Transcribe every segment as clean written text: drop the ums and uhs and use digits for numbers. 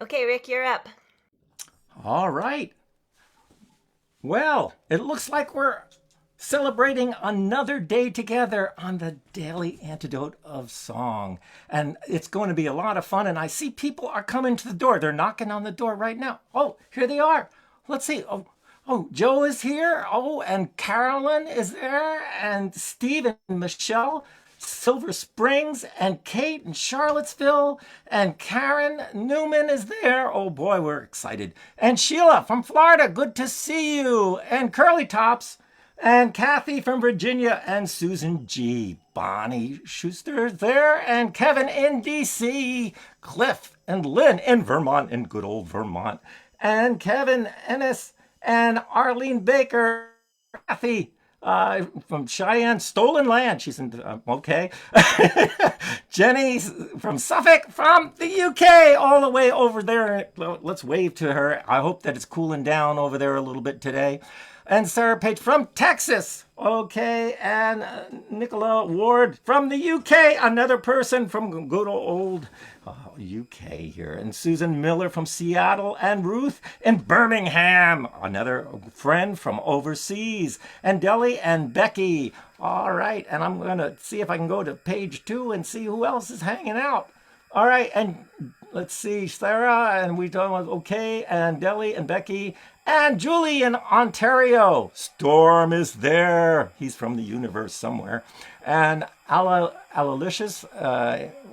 Okay, Rik, you're up. All right. Well, it looks like we're celebrating another day together on the daily antidote of song. And it's going to be a lot of fun. And I see people are coming to the door. They're knocking on the door right now. Oh, here they are. Let's see. Oh, Joe is here. Oh, and Carolyn is there. And Steve and Michelle. Silver Springs and Kate and Charlottesville and Karen Newman is there. Oh boy, we're excited. And Sheila from Florida, good to see you. And Curly Tops and Kathy from Virginia and Susan G. Bonnie Schuster there and Kevin in DC, Cliff and Lynn in Vermont, in good old Vermont, and Kevin Ennis and Arlene Baker, Kathy from Cheyenne, Stolen Land. She's in, okay. Jenny from Suffolk, from the UK, all the way over there. Let's wave to her. I hope that it's cooling down over there a little bit today. And Sarah Page from Texas. Okay. And Nicola Ward from the UK, another person from good old UK here. And Susan Miller from Seattle. And Ruth in Birmingham, another friend from overseas. And Deli and Becky. All right. And I'm going to see if I can go to page 2 and see who else is hanging out. All right. And let's see, Sarah, and we don't, okay, and Deli and Becky, and Julie in Ontario. Storm is there. He's from the universe somewhere. And Alalicious,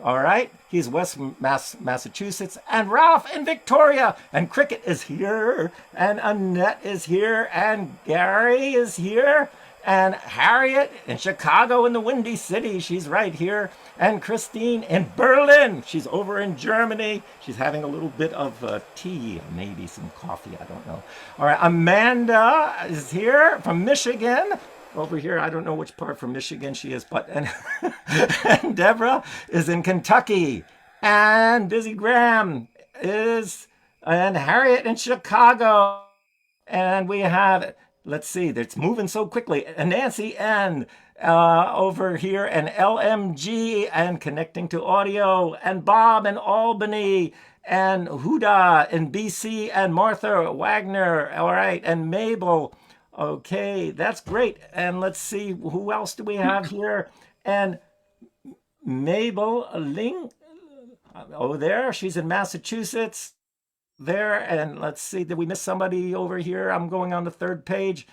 all right, he's West Massachusetts. And Ralph in Victoria. And Cricket is here. And Annette is here. And Gary is here. And Harriet in Chicago in the Windy City, she's right here. And Christine in Berlin, she's over in Germany. She's having a little bit of tea, maybe some coffee, I don't know. All right, Amanda is here from Michigan. Over here, I don't know which part from Michigan she is, but and Deborah is in Kentucky. And Dizzy Graham is, and Harriet in Chicago. And we have, let's see, it's moving so quickly. And Nancy N over here, and LMG, and connecting to audio, and Bob in Albany, and Huda in BC, and Martha Wagner, all right, and Mabel. Okay, that's great. And let's see, who else do we have here? And Mabel Ling, oh, there, she's in Massachusetts. There, and let's see, did we miss somebody over here? I'm going on the third page.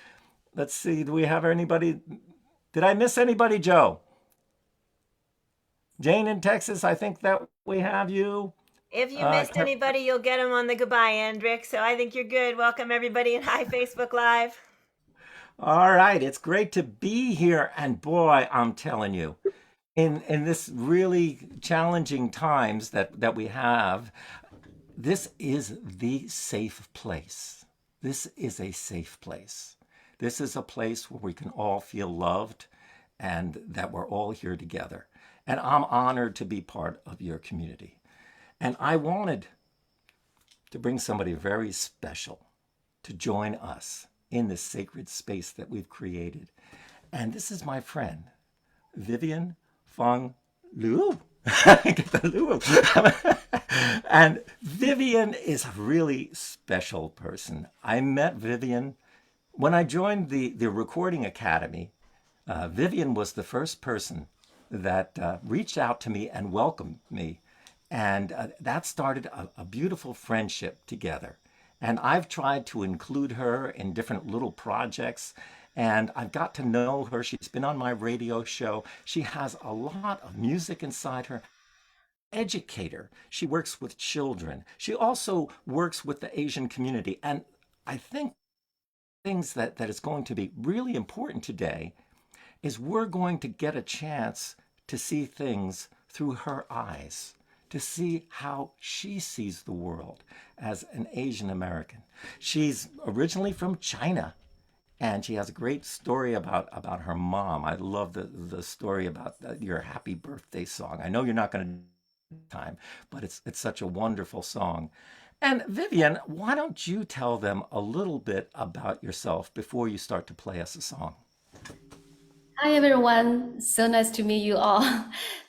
Let's see, do we have anybody? Did I miss anybody, Joe? Jane in Texas, I think that we have you. If you missed anybody, you'll get them on the goodbye end, Rik. So I think you're good. Welcome, everybody, and hi, Facebook Live. All right, it's great to be here. And boy, I'm telling you, in this really challenging times that we have, this is the safe place. This is a safe place. This is a place where we can all feel loved and that we're all here together. And I'm honored to be part of your community. And I wanted to bring somebody very special to join us in this sacred space that we've created. And this is my friend, Vivian Fang Liu. Get the Liu. And Vivian is a really special person. I met Vivian when I joined the Recording Academy. Vivian was the first person that reached out to me and welcomed me. And that started a beautiful friendship together. And I've tried to include her in different little projects. And I've got to know her. She's been on my radio show. She has a lot of music inside her. Educator. She works with children. She also works with the Asian community. And I think things that is going to be really important today is we're going to get a chance to see things through her eyes, to see how she sees the world as an Asian American. She's originally from China, and she has a great story about her mom. I love the story about your happy birthday song. I know you're not going to time, but it's such a wonderful song. And Vivian, why don't you tell them a little bit about yourself before you start to play us a song? Hi everyone, so nice to meet you all.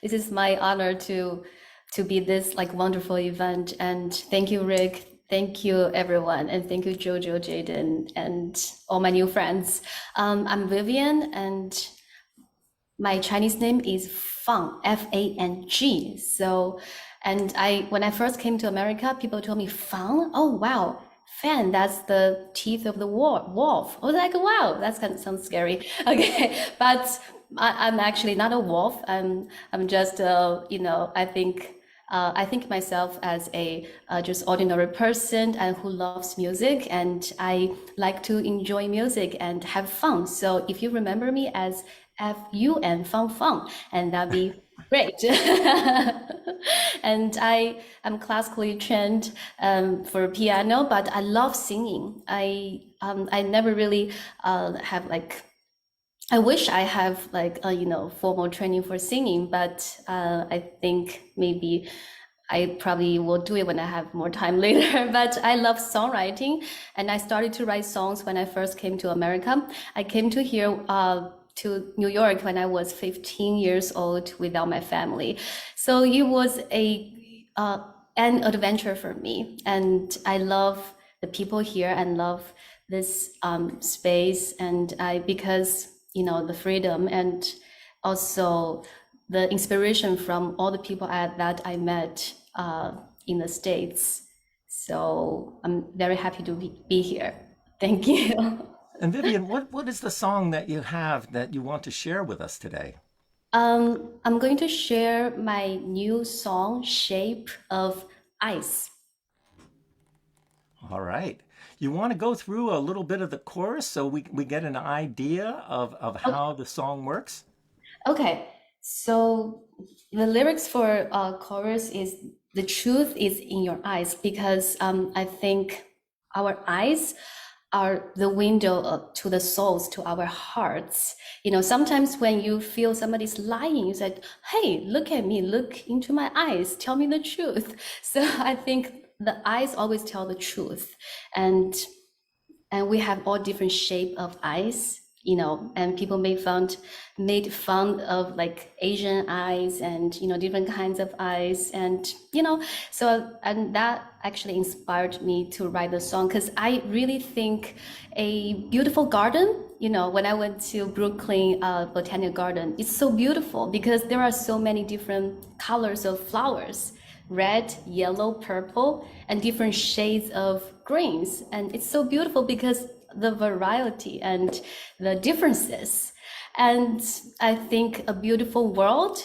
This is my honor to to be this like wonderful event. And thank you, Rik. Thank you, everyone. And thank you, Jojo, Jaden, and all my new friends. I'm Vivian, and my Chinese name is Fang, F-A-N-G. So, and when I first came to America, people told me, Fang? Oh, wow. Fan, that's the teeth of the wolf. I was like, wow, that kind of sounds scary. Okay, but I'm actually not a wolf. I'm just, I think myself as a just ordinary person and who loves music, and I like to enjoy music and have fun. So if you remember me as F-U-N, fun, and that'd be great. And I am classically trained for piano, but I love singing. I never really have like, I wish I have like formal training for singing, but I think maybe I probably will do it when I have more time later. But I love songwriting, and I started to write songs when I first came to America. I came to here to New York when I was 15 years old without my family. So it was an adventure for me, and I love the people here and love this space, and because the freedom and also the inspiration from all the people that I met in the States. So I'm very happy to be here. Thank you. And Vivian, what is the song that you have that you want to share with us today? I'm going to share my new song, Shape of Ice. All right. You want to go through a little bit of the chorus so we get an idea of how the song works? Okay. So the lyrics for chorus is, the truth is in your eyes, because I think our eyes are the window to the souls, to our hearts. Sometimes when you feel somebody's lying, you said, hey, look at me, look into my eyes, tell me the truth. So I think the eyes always tell the truth. And we have all different shape of eyes, and people made fun of like Asian eyes and, different kinds of eyes. And, and that actually inspired me to write the song, because I really think a beautiful garden, when I went to Brooklyn Botanic Garden, it's so beautiful because there are so many different colors of flowers, red, yellow, purple, and different shades of greens. And it's so beautiful because the variety and the differences. And I think a beautiful world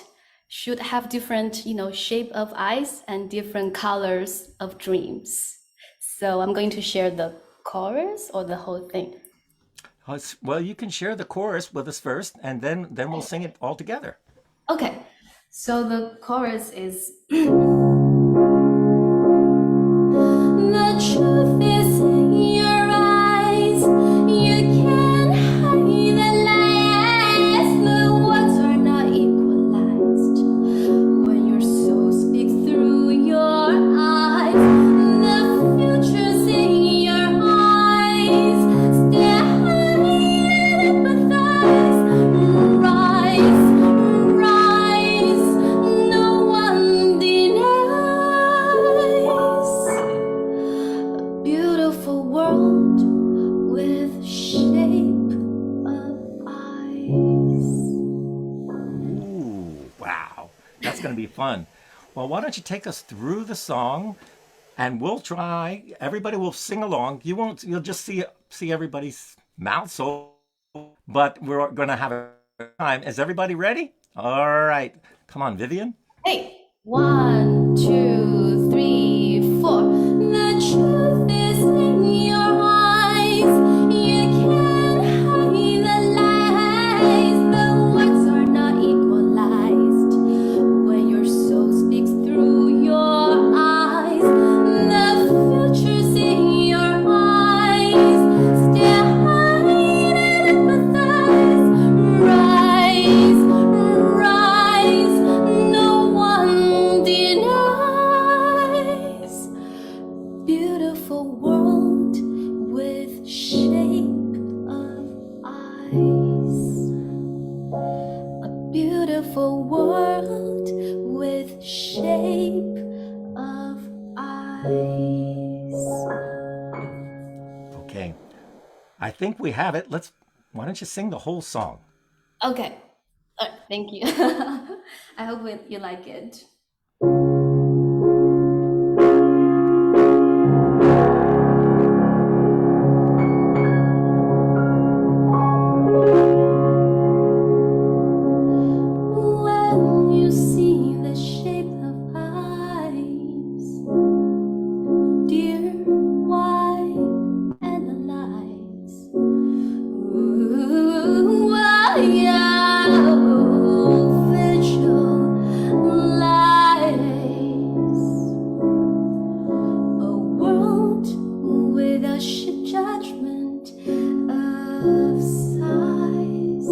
should have different, shape of eyes and different colors of dreams. So I'm going to share the chorus or the whole thing. Well, you can share the chorus with us first, and then we'll sing it all together. Okay. So the chorus is the truth is in your eyes. You can't hide the lies. The words are not equalized. When your soul speaks through your eyes, the future's in your eyes. Stay high and empathize. Rise, no one denies. Beautiful world with shape of eyes. Ooh, wow. That's going to be fun. Well, why don't you take us through the song, and we'll try. Everybody will sing along. You'll just see everybody's mouth, but we're going to have a time. Is everybody ready? All right. Come on, Vivian. Hey, 1, 2, 3, 4. The truth is in your eyes. You can't hide the lies. The words are not equalized. When your soul speaks through your eyes, the future's in your eyes. Stay high and empathize. Rise, no one denies. Beautiful world with shape of eyes. A beautiful world with shape I think we have it. Why don't you sing the whole song? Okay. Thank you. I hope you like it. When you see the shape of eyes, dear, wide analyze. Ooh, yeah, visualize a world without judgment of size.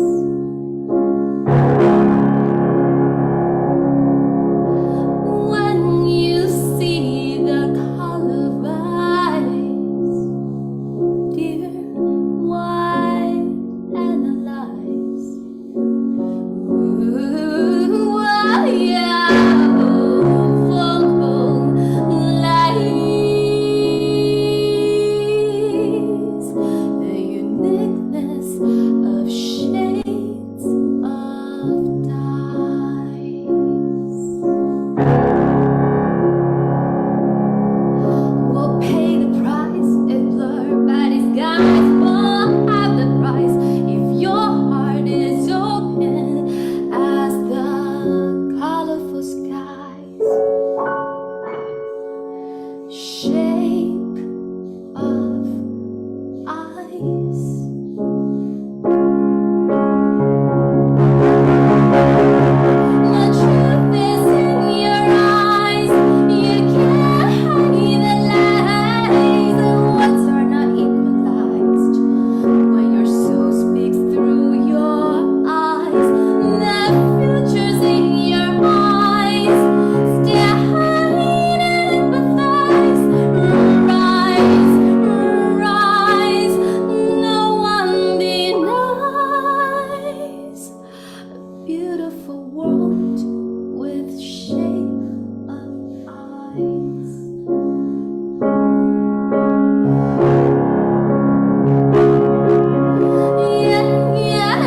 When you see the color of eyes, dear, wide analyze. Ooh, yeah, vocalize the uniqueness of shades of dyes. We'll pay the price if blurred by these guys. We'll have the price if your heart is open as the colorful skies. Shape of eyes. The truth is in your eyes. You can't hide the lies. The words are not equalized when your soul speaks through your eyes. The future's in your eyes. Stay hide and empathize. Rise, rise. No one denies a beautiful world with shape of eyes. Yeah, yeah,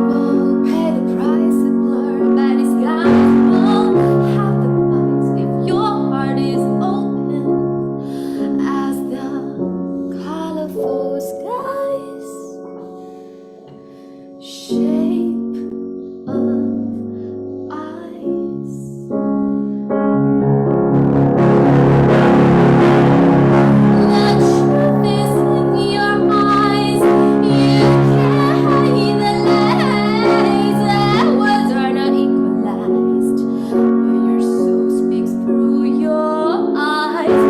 We'll pay the price if blurred by these guys. We'll have the price if your heart is open as the colorful skies. Shape of eyes. The truth is in your eyes. You can't hide the lies. The words are not equalized when your soul speaks through your eyes.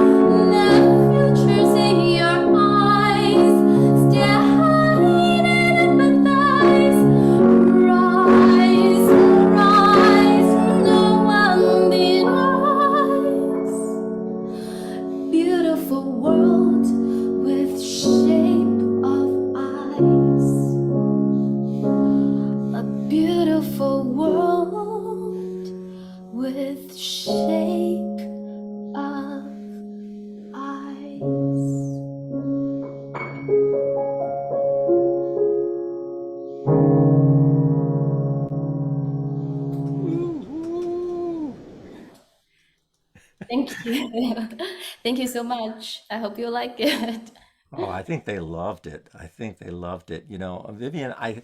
The future's in your eyes. Stay hide and empathize. Rise, rise. No one denies. Beautiful world with shape of eyes. A beautiful world with shape of eyes. Thank you. Thank you so much. I hope you like it. Oh, I think they loved it. I think they loved it. Vivian, I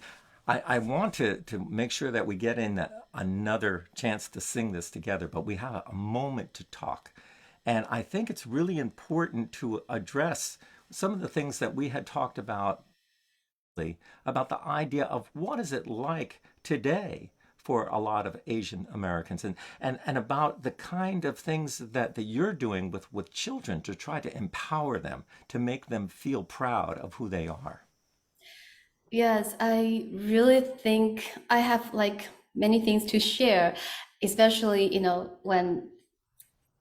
want to make sure that we get in another chance to sing this together, but we have a moment to talk. And I think it's really important to address some of the things that we had talked about the idea of what is it like today for a lot of Asian Americans, and about the kind of things that you're doing with children to try to empower them, to make them feel proud of who they are. Yes, I really think I have like many things to share, especially, when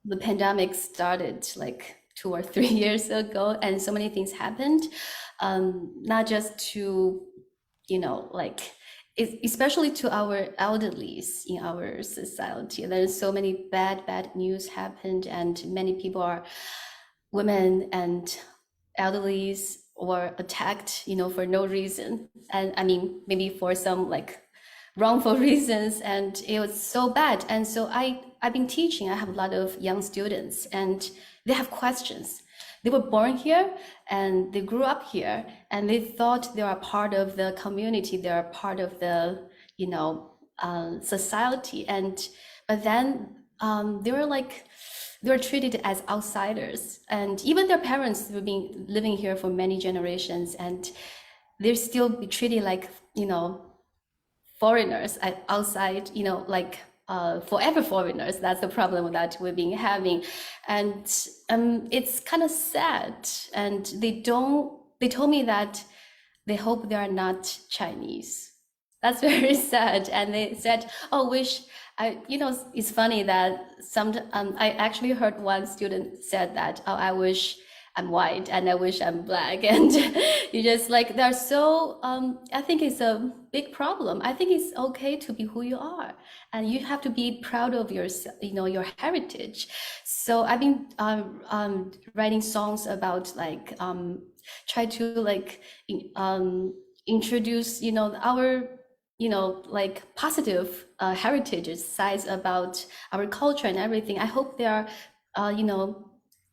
the pandemic started like 2 or 3 years ago, and so many things happened. Not just to, like, especially to our elderlies in our society. There's so many bad news happened, and many people are women and elderlies were attacked, for no reason. And I mean, maybe for some like wrongful reasons, and it was so bad. And so I've been teaching. I have a lot of young students, and they have questions. They were born here and they grew up here, and they thought they are part of the community. They are part of the, society. But then they were treated as outsiders, and even their parents have been living here for many generations, and they're still be treated like, foreigners outside, like forever foreigners. That's the problem that we've been having. And it's kind of sad. And they told me that they hope they are not Chinese. That's very sad. And they said, oh, it's funny that I actually heard one student said that, oh, I wish I'm white and I wish I'm black. And you just like, they're so, I think it's a big problem. I think it's okay to be who you are, and you have to be proud of your heritage. So I've been writing songs about like, try to like introduce, our, like positive heritage sides about our culture and everything. I hope they are,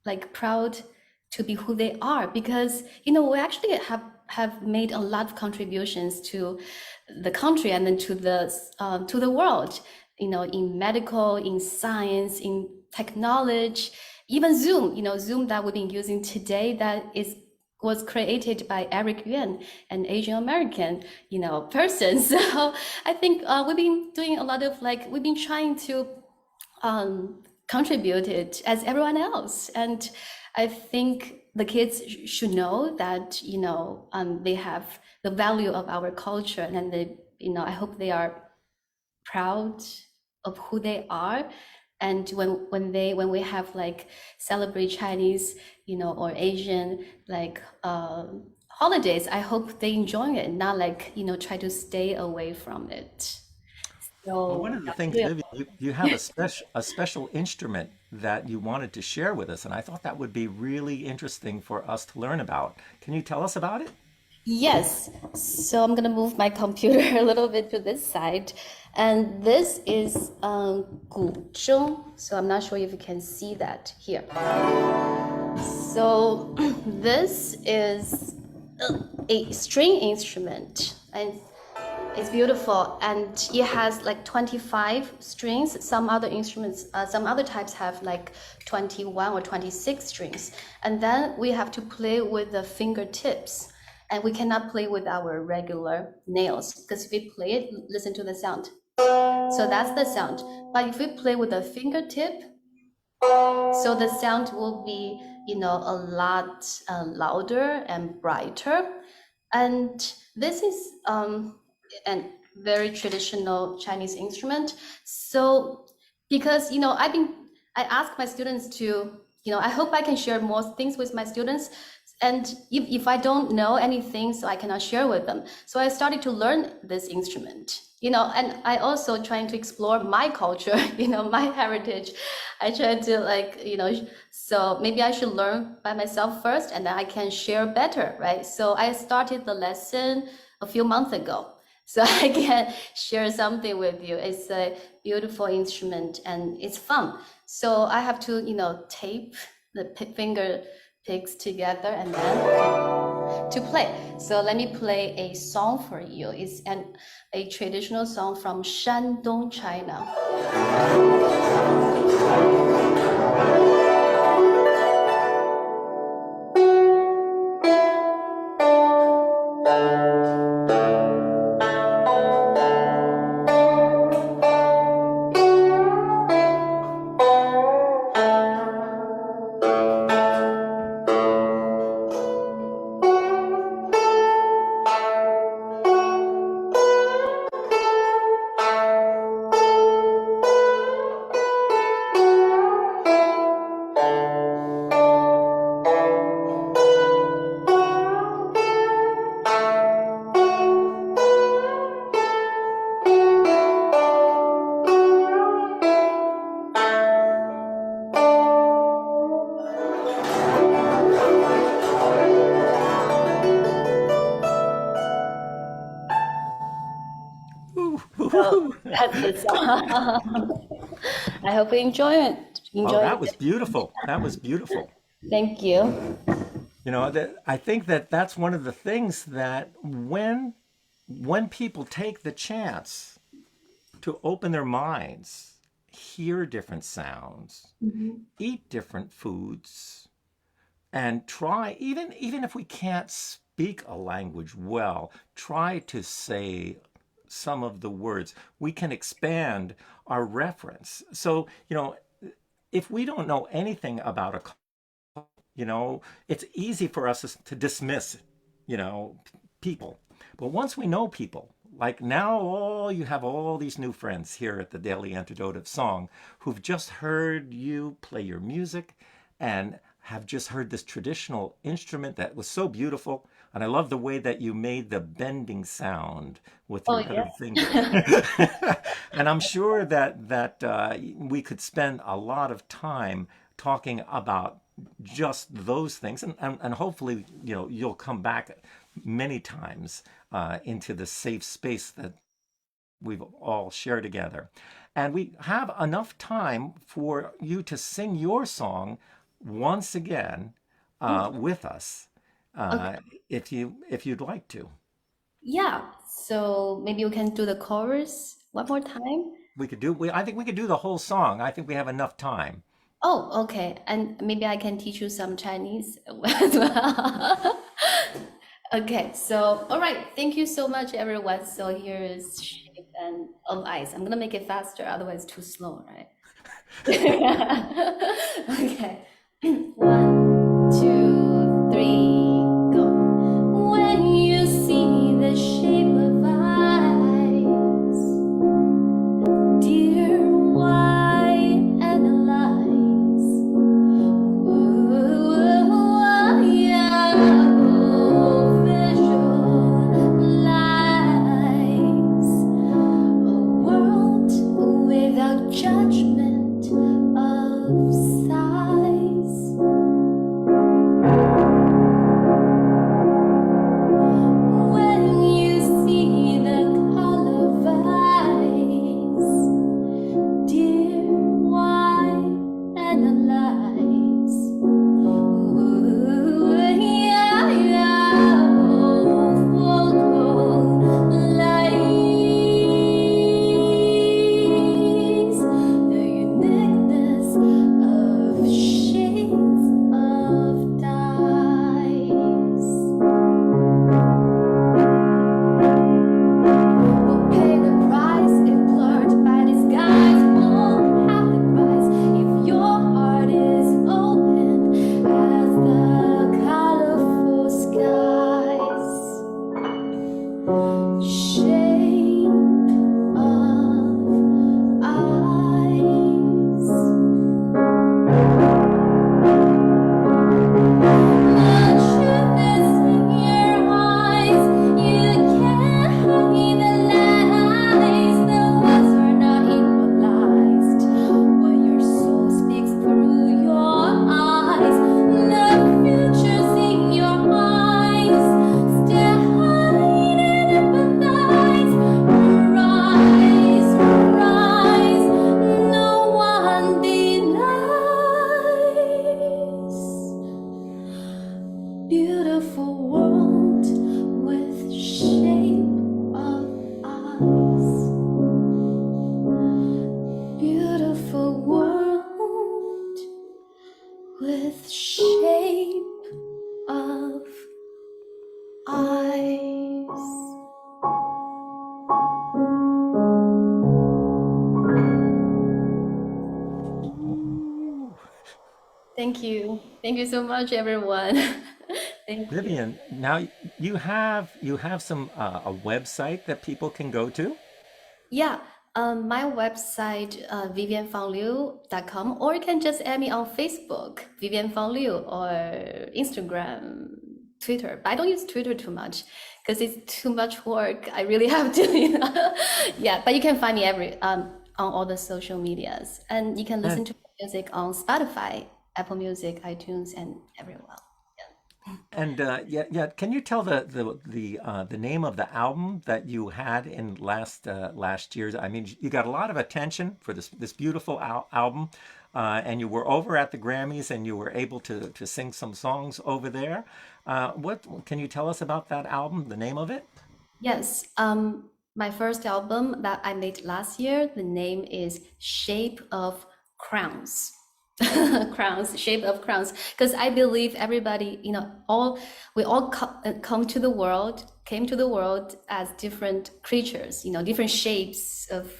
like proud to be who they are, because we actually have made a lot of contributions to the country and then to the world, in medical, in science, in technology, even Zoom that we've been using today, that was created by Rik Yuan, an Asian American person. So I think we've been doing a lot of we've been trying to contribute it as everyone else. And I think the kids should know that, they have the value of our culture, and I hope they are proud of who they are. And when we have like celebrate Chinese, or Asian holidays, I hope they enjoy it, not like, try to stay away from it. Well, one of the things, Vivian, you have a special instrument that you wanted to share with us, and I thought that would be really interesting for us to learn about. Can you tell us about it? Yes. So I'm gonna move my computer a little bit to this side, and this is guzheng. So I'm not sure if you can see that here. So this is a string instrument, and it's beautiful, and it has like 25 strings. Some other instruments, some other types have like 21 or 26 strings. And then we have to play with the fingertips, and we cannot play with our regular nails, because if we play it, listen to the sound. So that's the sound. But if we play with the fingertip, so the sound will be, a lot louder and brighter. And this is a very traditional Chinese instrument. So because, I ask my students to, I hope I can share more things with my students. And if I don't know anything, so I cannot share with them. So I started to learn this instrument, and I also trying to explore my culture, my heritage. I try to so maybe I should learn by myself first, and then I can share better, right? So I started the lesson a few months ago, so I can share something with you. It's a beautiful instrument and it's fun. So I have to, tape the finger picks together and then to play. So let me play a song for you. It's a traditional song from Shandong, China. Woo, woo, So woo. that's the song. I hope you enjoy it. Oh, Enjoy that it. was beautiful. That was beautiful. Thank you. I think that that's one of the things that when people take the chance to open their minds, hear different sounds, eat different foods, and try, even if we can't speak a language well, try to say some of the words. We can expand our reference. So, if we don't know anything about a it's easy for us to dismiss, people. But once we know people, like now, you have all these new friends here at the Daily Antidote of Song who've just heard you play your music and have just heard this traditional instrument that was so beautiful. And I love the way that you made the bending sound with Oh, your yeah. other finger. And I'm sure that we could spend a lot of time talking about just those things, and hopefully, you'll come back many times into the safe space that we've all shared together. And we have enough time for you to sing your song once again with us, Okay. if you'd like to. Yeah. So maybe you can do the chorus one more time. I think we could do the whole song. I think we have enough time. Oh, okay. And maybe I can teach you some Chinese as well. Okay, so all right, thank you so much, everyone. So here is shape and of ice. I'm gonna make it faster, otherwise too slow, right? Okay. One, two, three, go. When you see the shape of ice, dear white and lights. Ooh, yeah, oh, visualize a world without judgment of size. When you see the color of ice, dear white and lights. Ooh, yeah, yeah, oh, vocalize the uniqueness of shades of dyes. We'll pay the price if blurred by disguise. Won't have the price if your heart is open as the colorful skies. Shape of eyes. The truth is in your eyes. You can't hide the lies. The words are not equalized. What your soul speaks through your eyes. The future's in your eyes. Stay hide and empathize. Rise, rise. No one denies. Beautiful world with shape of eyes. Beautiful world with shape of eyes. Thank you. Thank you so much, everyone. Thank you. Vivian, now you have some a website that people can go to. Yeah, my website, vivianfangliu.com, or you can just add me on Facebook, Vivian Fang Liu, or Instagram, Twitter. But I don't use Twitter too much because it's too much work. I really have to, Yeah, but you can find me on all the social medias, and you can listen And to music on Spotify, Apple Music, iTunes, and everywhere. Yeah. And can you tell the name of the album that you had in last year's? I mean, you got a lot of attention for this beautiful album, and you were over at the Grammys, and you were able to sing some songs over there. What can you tell us about that album? The name of it? Yes, my first album that I made last year, the name is Shape of Crowns. Crowns, shape of crowns. Because I believe everybody, we all came to the world as different creatures, different shapes of,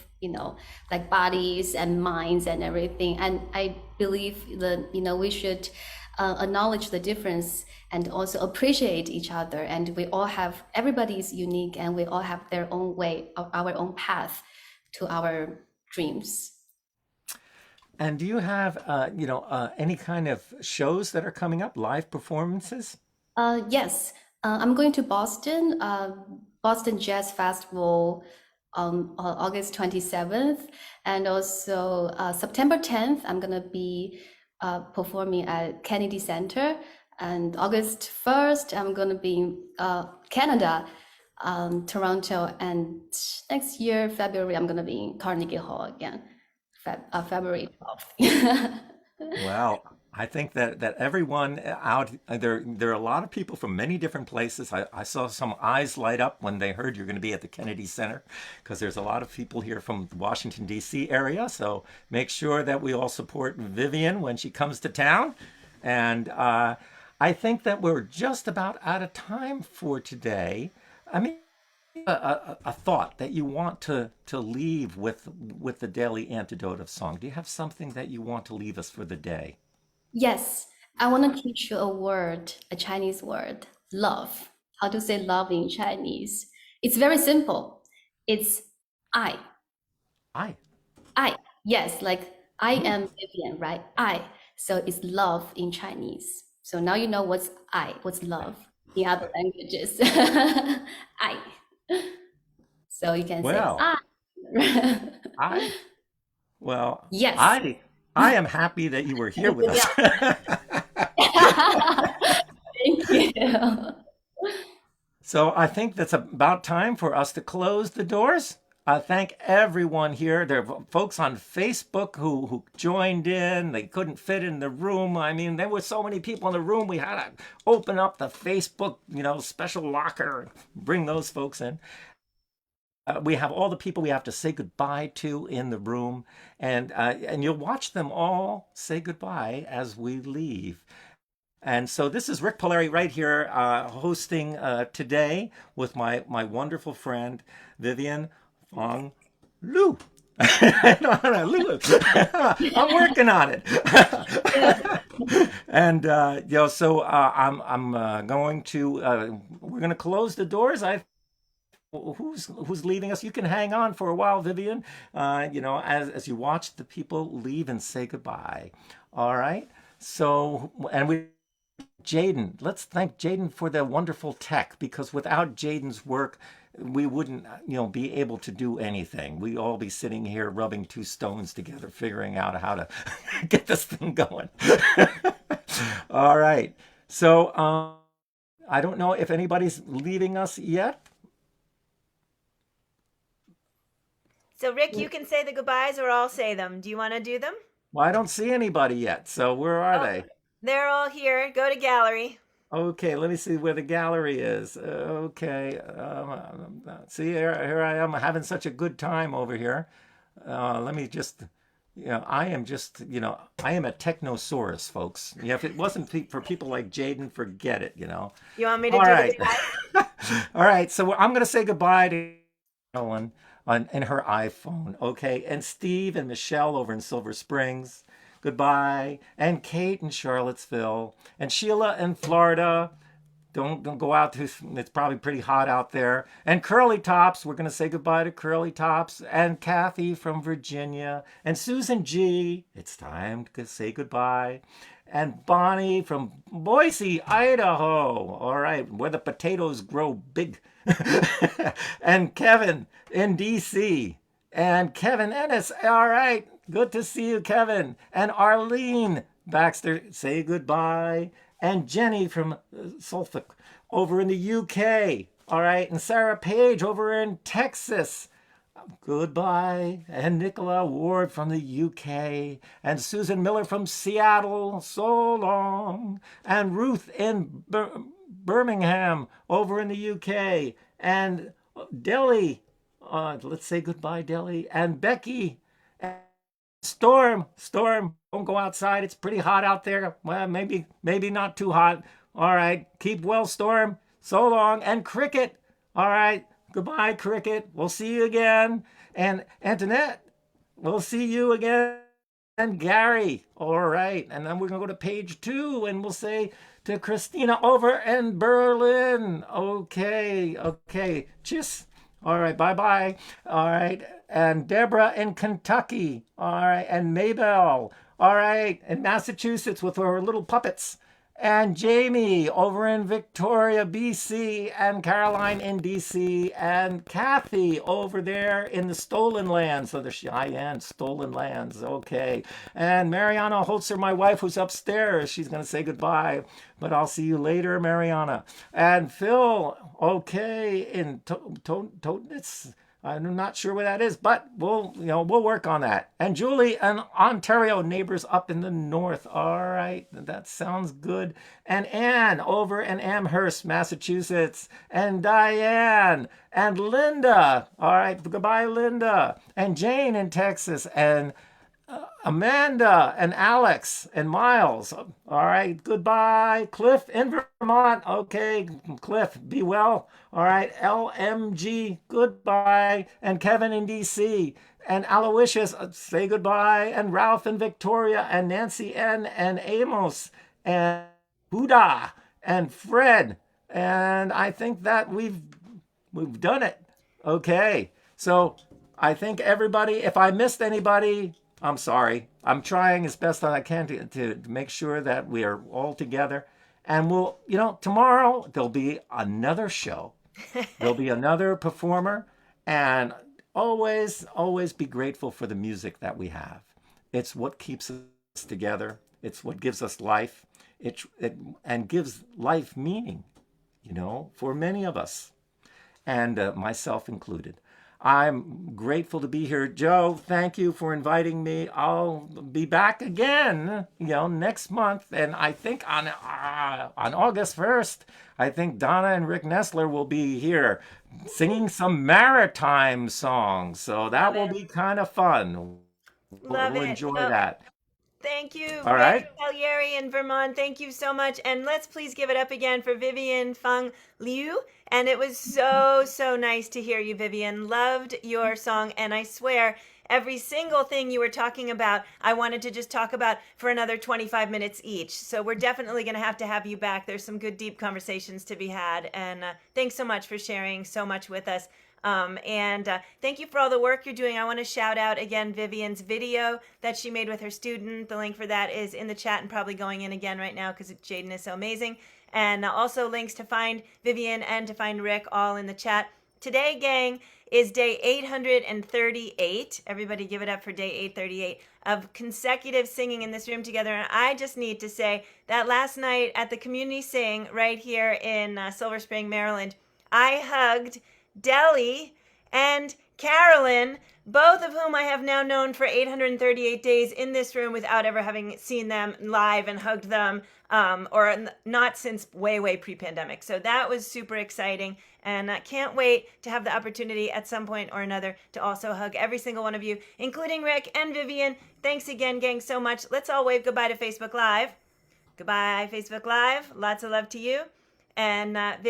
like bodies and minds and everything. And I believe that, we should acknowledge the difference and also appreciate each other. And everybody is unique, and we all have their own way, our own path to our dreams. And do you have any kind of shows that are coming up, live performances? Yes, I'm going to Boston, Boston Jazz Festival on August 27th, and also September 10th, I'm gonna be performing at Kennedy Center, and August 1st, I'm gonna be in Canada, Toronto, and next year, February, I'm gonna be in Carnegie Hall again, February 12th. Well, I think that everyone out there are a lot of people from many different places. I saw some eyes light up when they heard you're going to be at the Kennedy Center, because there's a lot of people here from the Washington D.C. area. So make sure that we all support Vivian when she comes to town. And I think that we're just about out of time for today. I mean, a thought that you want to leave with the daily antidote of song. Do you have something that you want to leave us for the day? Yes, I want to teach you a word, a Chinese word, love. How to say love in Chinese? It's very simple. It's I. I. I. Yes, like I am Vivian, right? I. So it's love in Chinese. So now you know what's love in other languages. I. So you can say Well, I. I. Well, Yes. I am happy that you were here with us. Thank you. So I think that's about time for us to close the doors. I thank everyone here. There are folks on Facebook who joined in. They couldn't fit in the room. I mean, there were so many people in the room. We had to open up the Facebook, special locker and bring those folks in. We have all the people we have to say goodbye to in the room, and you'll watch them all say goodbye as we leave. And so this is Rik Palieri right here hosting today with my wonderful friend Vivian Fang Liu. Lulu. I'm working on it. And so I'm going to we're going to close the doors. Who's leaving us? You can hang on for a while, Vivian. As you watch the people leave and say goodbye. All right. So, and Jaden. Let's thank Jaden for the wonderful tech, because without Jaden's work, we wouldn't, be able to do anything. We'd all be sitting here rubbing two stones together, figuring out how to get this thing going. All right. So, I don't know if anybody's leaving us yet. So, Rik, you can say the goodbyes or I'll say them. Do you want to do them? Well, I don't see anybody yet. So where are they? They're all here. Go to gallery. Okay, let me see where the gallery is. Okay. See, here I am having such a good time over here. Let me just, I am a technosaurus, folks. Yeah, if it wasn't for people like Jaden, forget it, You want me to All do right. the All right, so I'm going to say goodbye to Ellen in her iPhone, okay? And Steve and Michelle over in Silver Springs, goodbye. And Kate in Charlottesville, and Sheila in Florida. Don't go out. It's probably pretty hot out there. And Curly Tops, we're going to say goodbye to Curly Tops. And Kathy from Virginia. And Susan G, it's time to say goodbye. And Bonnie from Boise, Idaho. All right, where the potatoes grow big. And Kevin in DC. And Kevin Ennis. All right, good to see you, Kevin. And Arlene Baxter, say goodbye. and Jenny from Suffolk over in the UK. All right, and Sarah Page over in Texas. Goodbye. And Nicola Ward from the UK. And Susan Miller from Seattle. So long. And Ruth in Birmingham over in the UK. And Delhi. Let's say goodbye, Delhi. And Becky. And Storm. Don't go outside. It's pretty hot out there. Well, maybe not too hot. All right. Keep well, Storm. So long. And Cricket. All right. Goodbye, Cricket. We'll see you again. And Antoinette, we'll see you again. And Gary. All right. And then we're going to go to page 2 and we'll say to Christina over in Berlin. Okay. Cheers. All right. Bye-bye. All right. And Deborah in Kentucky. All right. And Maybell. All right. In Massachusetts with her little puppets. And Jamie over in Victoria, BC, and Caroline in DC, and Kathy over there in the Stolen Lands, so the Cheyenne Stolen Lands, okay. And Mariana Holzer, my wife, who's upstairs, she's going to say goodbye, but I'll see you later, Mariana. And Phil, okay, in Totnitz, I'm not sure what that is, but we'll work on that. And Julie and Ontario, neighbors up in the north. All right, that sounds good. And Anne over in Amherst, Massachusetts. And Diane and Linda. All right, goodbye, Linda. And Jane in Texas. And Amanda and Alex and Miles. All right, goodbye. Cliff in Vermont. Okay, Cliff, be well. All right, LMG, goodbye. And Kevin in DC. And Aloysius, say goodbye. And Ralph in Victoria. And Nancy N. And Amos. And Buddha. And Fred. And I think that we've done it. Okay, so I think everybody, if I missed anybody, I'm sorry. I'm trying as best as I can to make sure that we are all together. And we'll, tomorrow there'll be another show. There'll be another performer. And always be grateful for the music that we have. It's what keeps us together. It's what gives us life. And gives life meaning, for many of us. And myself included. I'm grateful to be here. Joe, thank you for inviting me. I'll be back again, next month. And I think on August 1st, I think Donna and Rick Nestler will be here singing some maritime songs. So that will be kind of fun. Love we'll it. enjoy that. Thank you, All right. Rik Palieri in Vermont. Thank you so much. And let's please give it up again for Vivian Fang Liu. And it was so nice to hear you, Vivian. Loved your song. And I swear, every single thing you were talking about, I wanted to just talk about for another 25 minutes each. So we're definitely going to have you back. There's some good, deep conversations to be had. And thanks so much for sharing so much with us. And thank you for all the work you're doing. I want to shout out again Vivian's video that she made with her student. The link for that is in the chat and probably going in again right now because Jaden is so amazing. And also links to find Vivian and to find Rik all in the chat. Today, gang, is day 838. Everybody give it up for day 838 of consecutive singing in this room together. And I just need to say that last night at the Community Sing right here in Silver Spring, Maryland, I hugged Deli and Carolyn, both of whom I have now known for 838 days in this room without ever having seen them live and hugged them, or not since way pre-pandemic. So that was super exciting, and I can't wait to have the opportunity at some point or another to also hug every single one of you, including Rik and Vivian. Thanks again, gang, so much. Let's all wave goodbye to Facebook Live. Goodbye, Facebook Live. Lots of love to you. And Vivian.